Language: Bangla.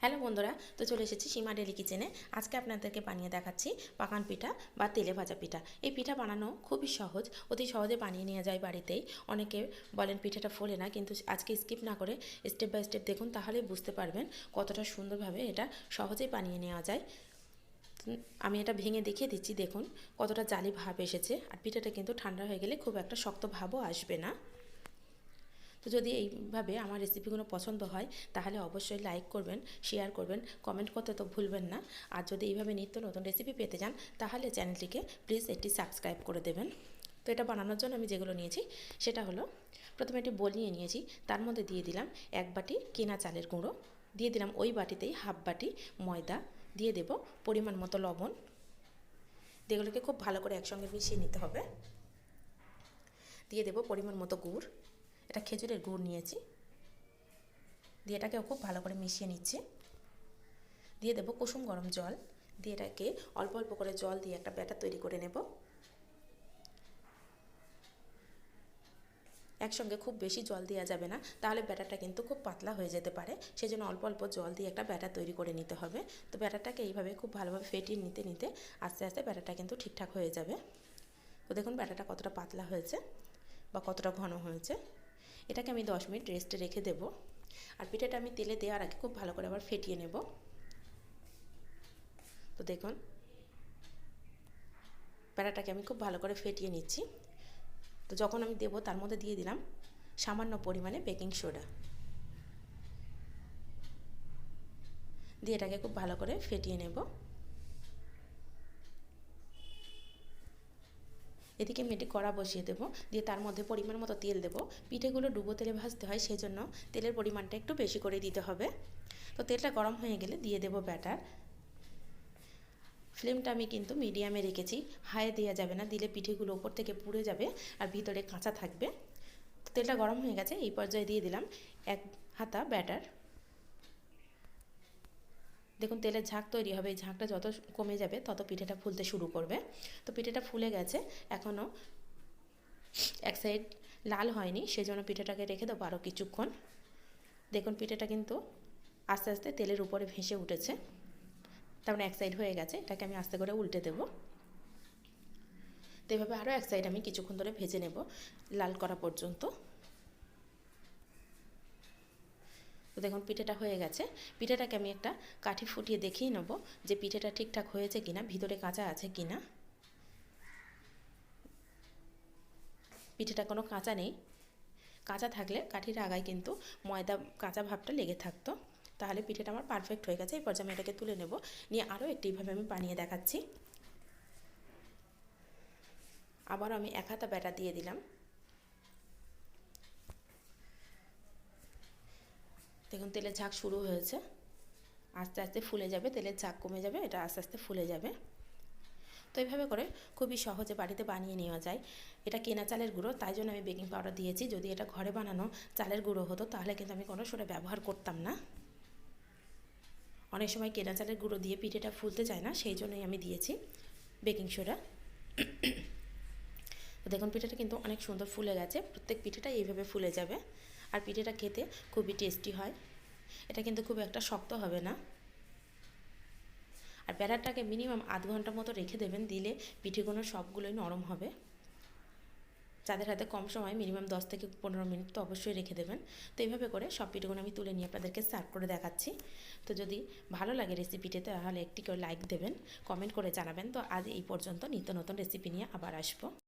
হ্যালো বন্ধুরা, তো চলে এসেছি সীমা ডেলি কিচেনে। আজকে আপনাদেরকে বানিয়ে দেখাচ্ছি পাকান পিঠা বা তেলে ভাজা পিঠা। এই পিঠা বানানো খুবই সহজ, অতি সহজে বানিয়ে নেওয়া যায় বাড়িতেই। অনেকে বলেন পিঠাটা ফোলে না, কিন্তু আজকে স্কিপ না করে স্টেপ বাই স্টেপ দেখুন, তাহলেই বুঝতে পারবেন কতটা সুন্দরভাবে এটা সহজেই বানিয়ে নেওয়া যায়। আমি এটা ভেঙে দেখিয়ে দিচ্ছি, দেখুন কতটা জালি ভাব এসেছে। আর পিঠাটা কিন্তু ঠান্ডা হয়ে গেলে খুব একটা শক্ত ভাবও আসবে না। তো যদি এইভাবে আমার রেসিপিগুলো পছন্দ হয় তাহলে অবশ্যই লাইক করবেন, শেয়ার করবেন, কমেন্ট করতে তো ভুলবেন না। আর যদি এইভাবে নিত্য নতুন রেসিপি পেতে চান তাহলে চ্যানেলটিকে প্লিজ একটি সাবস্ক্রাইব করে দেবেন। তো এটা বানানোর জন্য আমি যেগুলো নিয়েছি সেটা হলো, প্রথমে একটি বোল নিয়ে নিয়েছি, তার মধ্যে দিয়ে দিলাম 1 বাটি কেনা চালের গুঁড়ো, দিয়ে দিলাম ওই বাটিতেই হাফ বাটি ময়দা, দিয়ে দেব পরিমাণ মতো লবণ। এগুলোকে খুব ভালো করে একসঙ্গে মিশিয়ে নিতে হবে। দিয়ে দেব পরিমাণ মতো গুড়, এটা খেজুরের গুড় নিয়েছি, দিয়ে এটাকেও খুব ভালো করে মিশিয়ে নিচ্ছি। দিয়ে দেব কুসুম গরম জল, দিয়ে এটাকে অল্প অল্প করে জল দিয়ে একটা ব্যাটার তৈরি করে নেব। একসঙ্গে খুব বেশি জল দেওয়া যাবে না, তাহলে ব্যাটারটা কিন্তু খুব পাতলা হয়ে যেতে পারে। সেজন্য অল্প অল্প জল দিয়ে একটা ব্যাটার তৈরি করে নিতে হবে। তো ব্যাটারটাকে এইভাবে খুব ভালোভাবে ফেটিয়ে নিতে নিতে আস্তে আস্তে ব্যাটারটা কিন্তু ঠিকঠাক হয়ে যাবে। তো দেখুন ব্যাটারটা কতটা পাতলা হয়েছে বা কতটা ঘন হয়েছে। এটাকে আমি 10 মিনিট রেস্টে রেখে দেব। আর পিঠাটা আমি তেলে দেওয়ার আগে খুব ভালো করে আবার ফেটিয়ে নেব। তো দেখুন প্যারাটাকে আমি খুব ভালো করে ফেটিয়ে নিচ্ছি। তো যখন আমি দেব তার মধ্যে দিয়ে দিলাম সামান্য পরিমাণে বেকিং সোডা, দিয়ে এটাকে খুব ভালো করে ফেটিয়ে নেব। এদিকে আমি একটি কড়া বসিয়ে দেবো, দিয়ে তার মধ্যে পরিমাণ মতো তেল দেবো। পিঠেগুলো ডুবো তেলে ভাজতে হয়, সেই জন্য তেলের পরিমাণটা একটু বেশি করে দিতে হবে। তো তেলটা গরম হয়ে গেলে দিয়ে দেবো ব্যাটার। ফ্লেমটা আমি কিন্তু মিডিয়ামে রেখেছি, হাই দেওয়া যাবে না, দিলে পিঠেগুলো ওপর থেকে পুড়ে যাবে আর ভিতরে কাঁচা থাকবে। তো তেলটা গরম হয়ে গেছে, এই পর্যায়ে দিয়ে দিলাম 1 হাতা ব্যাটার। দেখুন তেলের ঝাঁক তৈরি হবে, এই ঝাঁকটা যত কমে যাবে তত পিঠেটা ফুলতে শুরু করবে। তো পিঠেটা ফুলে গেছে, এখনও এক সাইড লাল হয়নি, সেজন্য পিঠেটাকে রেখে দেবো আরও কিছুক্ষণ। দেখুন পিঠেটা কিন্তু আস্তে আস্তে তেলের উপরে ভেসে উঠেছে, তার মানে এক সাইড হয়ে গেছে। এটাকে আমি আস্তে করে উল্টে দেবো। তো এভাবে আরও এক সাইড আমি কিছুক্ষণ ধরে ভেজে নেব, লাল করা পর্যন্ত। তো দেখুন পিঠেটা হয়ে গেছে। পিঠেটাকে আমি একটা কাঠি ফুটিয়ে দেখিয়ে নেব যে পিঠেটা ঠিকঠাক হয়েছে কিনা, ভিতরে কাঁচা আছে কিনা। পিঠেটা কোনো কাঁচা নেই, কাঁচা থাকলে কাঠির আগায় কিন্তু ময়দা কাঁচা ভাবটা লেগে থাকতো। তাহলে পিঠেটা আমার পারফেক্ট হয়ে গেছে। এই পর্যায়ে আমি এটাকে তুলে নেব, নিয়ে আরও একটিভাবে আমি বানিয়ে দেখাচ্ছি। আবারও আমি 1 হাতা ব্যাটার দিয়ে দিলাম। দেখুন তেলের ঝাঁক শুরু হয়েছে, আস্তে আস্তে ফুলে যাবে, তেলের ঝাঁক কমে যাবে, এটা আস্তে আস্তে ফুলে যাবে। তো এইভাবে করে খুবই সহজে বাড়িতে বানিয়ে নেওয়া যায়। এটা কেনা চালের গুঁড়ো, তাই জন্য আমি বেকিং পাউডার দিয়েছি। যদি এটা ঘরে বানানো চালের গুঁড়ো হতো তাহলে কিন্তু আমি কোনো সোডা ব্যবহার করতাম না। অনেক সময় কেনা চালের গুঁড়ো দিয়ে পিঠেটা ফুলতে চায় না, সেই জন্যই আমি দিয়েছি বেকিং সোডা। দেখুন পিঠেটা কিন্তু অনেক সুন্দর ফুলে গেছে, প্রত্যেক পিঠেটা এইভাবে ফুলে যাবে। আর পিঠেটা খেতে খুবই টেস্টি হয়, এটা কিন্তু খুব একটা শক্ত হবে না। আর ব্যাটারটাকে মিনিমাম আধ ঘন্টা মতো রেখে দেবেন, দিলে পিঠেগুলো সবগুলোই নরম হবে। যাদের হাতে কম সময়, মিনিমাম 10 থেকে 15 মিনিট তো অবশ্যই রেখে দেবেন। তো এইভাবে করে সব পিঠেগুলো আমি তুলে নিয়ে আপনাদেরকে সার্ভ করে দেখাচ্ছি। তো যদি ভালো লাগে রেসিপিটি তাহলে একটি করে লাইক দেবেন, কমেন্ট করে জানাবেন। তো আজ এই পর্যন্ত, নিত্য নতুন রেসিপি নিয়ে আবার আসবো।